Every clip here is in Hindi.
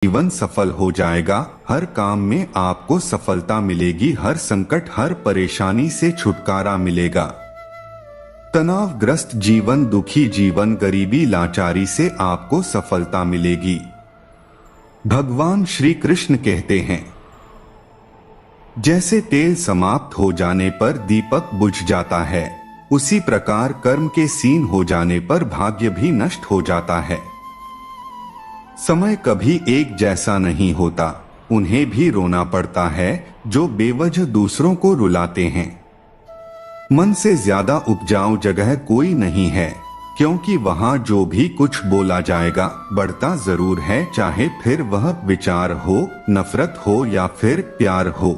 जीवन सफल हो जाएगा। हर काम में आपको सफलता मिलेगी, हर संकट हर परेशानी से छुटकारा मिलेगा। तनावग्रस्त जीवन, दुखी जीवन, गरीबी लाचारी से आपको सफलता मिलेगी। भगवान श्री कृष्ण कहते हैं, जैसे तेल समाप्त हो जाने पर दीपक बुझ जाता है, उसी प्रकार कर्म के सीन हो जाने पर भाग्य भी नष्ट हो जाता है। समय कभी एक जैसा नहीं होता, उन्हें भी रोना पड़ता है जो बेवजह दूसरों को रुलाते हैं। मन से ज्यादा उपजाऊ जगह कोई नहीं है, क्योंकि वहां जो भी कुछ बोला जाएगा बढ़ता जरूर है, चाहे फिर वह विचार हो, नफरत हो या फिर प्यार हो।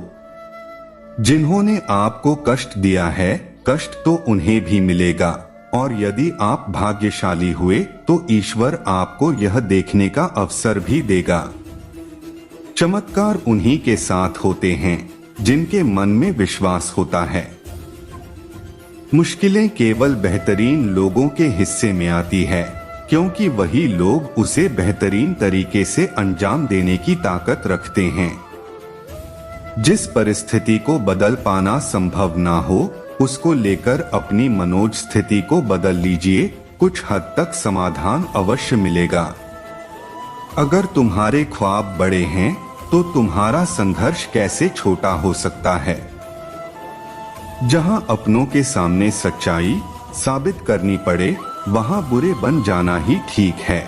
जिन्होंने आपको कष्ट दिया है, कष्ट तो उन्हें भी मिलेगा, और यदि आप भाग्यशाली हुए तो ईश्वर आपको यह देखने का अवसर भी देगा। चमत्कार उन्हीं के साथ होते हैं जिनके मन में विश्वास होता है। मुश्किलें केवल बेहतरीन लोगों के हिस्से में आती है, क्योंकि वही लोग उसे बेहतरीन तरीके से अंजाम देने की ताकत रखते हैं। जिस परिस्थिति को बदल पाना संभव ना हो, उसको लेकर अपनी मनोज स्थिति को बदल लीजिए, कुछ हद तक समाधान अवश्य मिलेगा। अगर तुम्हारे ख्वाब बड़े हैं तो तुम्हारा संघर्ष कैसे छोटा हो सकता है। जहां अपनों के सामने सच्चाई साबित करनी पड़े, वहां बुरे बन जाना ही ठीक है।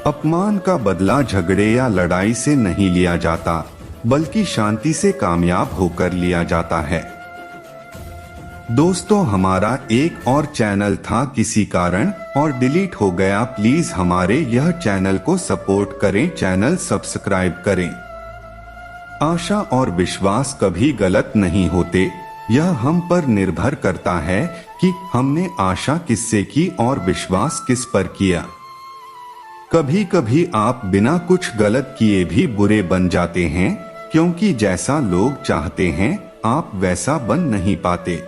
अपमान का बदला झगड़े या लड़ाई से नहीं लिया जाता, बल्कि शांति से कामयाब होकर लिया जाता है। दोस्तों, हमारा एक और चैनल था किसी कारण और डिलीट हो गया। प्लीज हमारे यह चैनल को सपोर्ट करें, चैनल सब्सक्राइब करें। आशा और विश्वास कभी गलत नहीं होते, यह हम पर निर्भर करता है कि हमने आशा किससे की और विश्वास किस पर किया। कभी कभी आप बिना कुछ गलत किए भी बुरे बन जाते हैं, क्योंकि जैसा लोग चाहते हैं आप वैसा बन नहीं पाते।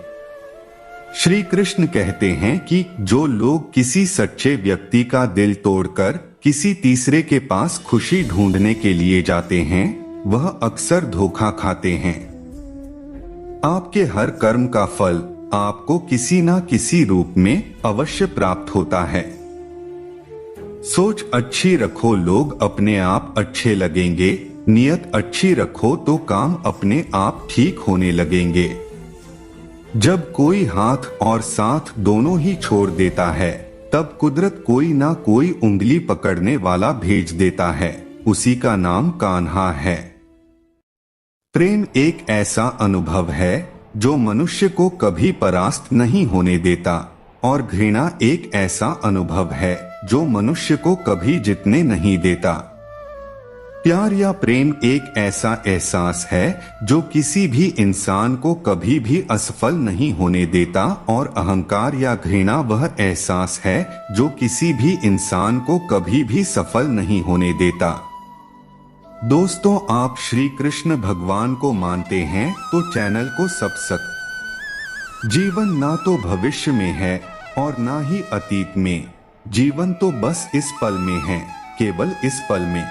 श्री कृष्ण कहते हैं कि जो लोग किसी सच्चे व्यक्ति का दिल तोड़कर किसी तीसरे के पास खुशी ढूंढने के लिए जाते हैं, वह अक्सर धोखा खाते हैं। आपके हर कर्म का फल आपको किसी ना किसी रूप में अवश्य प्राप्त होता है। सोच अच्छी रखो, लोग अपने आप अच्छे लगेंगे। नियत अच्छी रखो तो काम अपने आप ठीक होने लगेंगे। जब कोई हाथ और साथ दोनों ही छोड़ देता है, तब कुदरत कोई ना कोई उंगली पकड़ने वाला भेज देता है, उसी का नाम कान्हा है। प्रेम एक ऐसा अनुभव है जो मनुष्य को कभी परास्त नहीं होने देता, और घृणा एक ऐसा अनुभव है जो मनुष्य को कभी जीतने नहीं देता। प्यार या प्रेम एक ऐसा एहसास है जो किसी भी इंसान को कभी भी असफल नहीं होने देता, और अहंकार या घृणा वह एहसास है जो किसी भी इंसान को कभी भी सफल नहीं होने देता। दोस्तों, आप श्री कृष्ण भगवान को मानते हैं तो चैनल को सब्सक्राइब। जीवन ना तो भविष्य में है और ना ही अतीत में, जीवन तो बस इस पल में है, केवल इस पल में।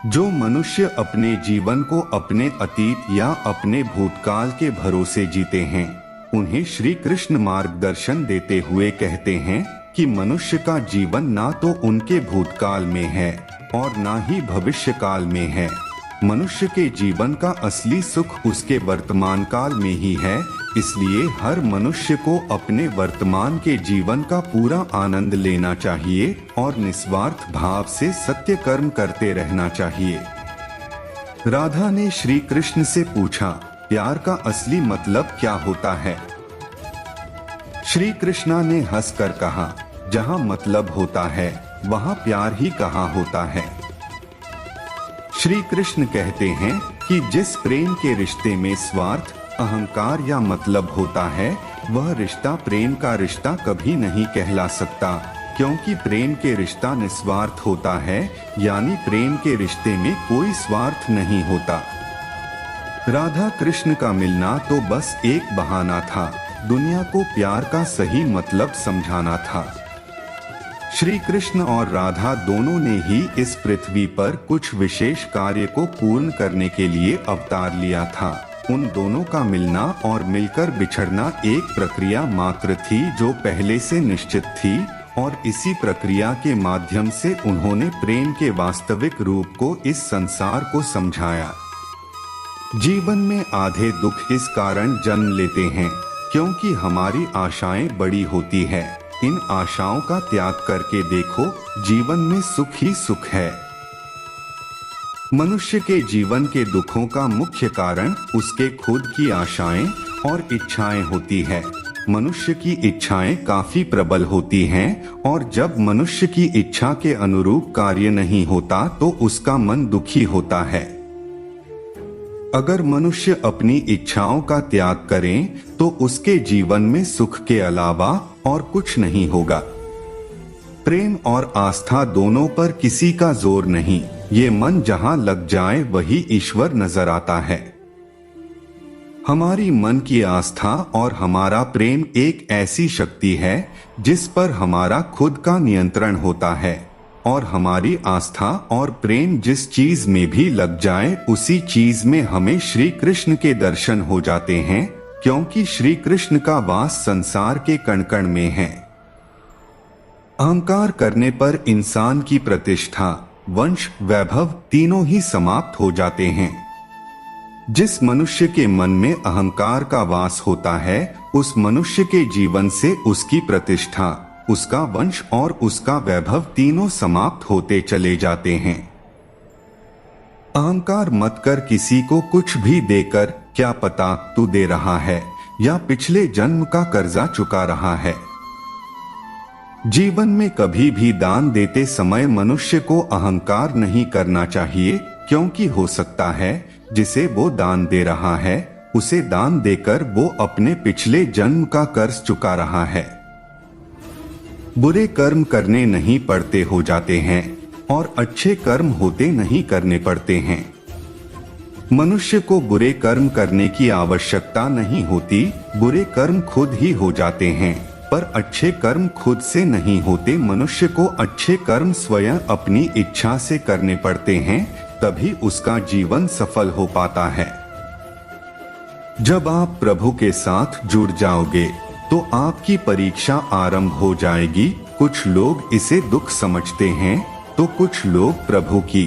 जो मनुष्य अपने जीवन को अपने अतीत या अपने भूतकाल के भरोसे जीते हैं, उन्हें श्री कृष्ण मार्गदर्शन देते हुए कहते हैं कि मनुष्य का जीवन ना तो उनके भूतकाल में है और ना ही भविष्य काल में है। मनुष्य के जीवन का असली सुख उसके वर्तमान काल में ही है। इसलिए हर मनुष्य को अपने वर्तमान के जीवन का पूरा आनंद लेना चाहिए और निस्वार्थ भाव से सत्य कर्म करते रहना चाहिए। राधा ने श्री कृष्ण से पूछा, प्यार का असली मतलब क्या होता है? श्री कृष्णा ने हंसकर कहा, जहाँ मतलब होता है वहाँ प्यार ही कहाँ होता है। श्री कृष्ण कहते हैं कि जिस प्रेम के रिश्ते में स्वार्थ, अहंकार या मतलब होता है, वह रिश्ता प्रेम का रिश्ता कभी नहीं कहला सकता, क्योंकि प्रेम के रिश्ता निस्वार्थ होता है, यानी प्रेम के रिश्ते में कोई स्वार्थ नहीं होता। राधा कृष्ण का मिलना तो बस एक बहाना था, दुनिया को प्यार का सही मतलब समझाना था। श्री कृष्ण और राधा दोनों ने ही इस पृथ्वी पर कुछ विशेष कार्य को पूर्ण करने के लिए अवतार लिया था। उन दोनों का मिलना और मिलकर बिछड़ना एक प्रक्रिया मात्र थी जो पहले से निश्चित थी, और इसी प्रक्रिया के माध्यम से उन्होंने प्रेम के वास्तविक रूप को इस संसार को समझाया। जीवन में आधे दुख इस कारण जन्म लेते हैं क्योंकि हमारी आशाएं बड़ी होती है। इन आशाओं का त्याग करके देखो, जीवन में सुख ही सुख है। मनुष्य के जीवन के दुखों का मुख्य कारण उसके खुद की आशाएं और इच्छाएं होती है। मनुष्य की इच्छाएं काफी प्रबल होती हैं, और जब मनुष्य की इच्छा के अनुरूप कार्य नहीं होता तो उसका मन दुखी होता है। अगर मनुष्य अपनी इच्छाओं का त्याग करें तो उसके जीवन में सुख के अलावा और कुछ नहीं होगा। प्रेम और आस्था दोनों पर किसी का जोर नहीं, ये मन जहां लग जाए वही ईश्वर नजर आता है। हमारी मन की आस्था और हमारा प्रेम एक ऐसी शक्ति है जिस पर हमारा खुद का नियंत्रण होता है, और हमारी आस्था और प्रेम जिस चीज में भी लग जाए उसी चीज में हमें श्री कृष्ण के दर्शन हो जाते हैं, क्योंकि श्री कृष्ण का वास संसार के कण कण में है। अहंकार करने पर इंसान की प्रतिष्ठा, वंश, वैभव तीनों ही समाप्त हो जाते हैं। जिस मनुष्य के मन में अहंकार का वास होता है उस मनुष्य के जीवन से उसकी प्रतिष्ठा, उसका वंश और उसका वैभव तीनों समाप्त होते चले जाते हैं। अहंकार मत कर किसी को कुछ भी देकर, क्या पता तू दे रहा है या पिछले जन्म का कर्जा चुका रहा है। जीवन में कभी भी दान देते समय मनुष्य को अहंकार नहीं करना चाहिए, क्योंकि हो सकता है जिसे वो दान दे रहा है उसे दान देकर वो अपने पिछले जन्म का कर्ज चुका रहा है। बुरे कर्म करने नहीं पड़ते हो जाते हैं और अच्छे कर्म होते नहीं करने पड़ते हैं। मनुष्य को बुरे कर्म करने की आवश्यकता नहीं होती, बुरे कर्म खुद ही हो जाते हैं, पर अच्छे कर्म खुद से नहीं होते। मनुष्य को अच्छे कर्म स्वयं अपनी इच्छा से करने पड़ते हैं, तभी उसका जीवन सफल हो पाता है। जब आप प्रभु के साथ जुड़ जाओगे तो आपकी परीक्षा आरंभ हो जाएगी। कुछ लोग इसे दुख समझते हैं तो कुछ लोग प्रभु की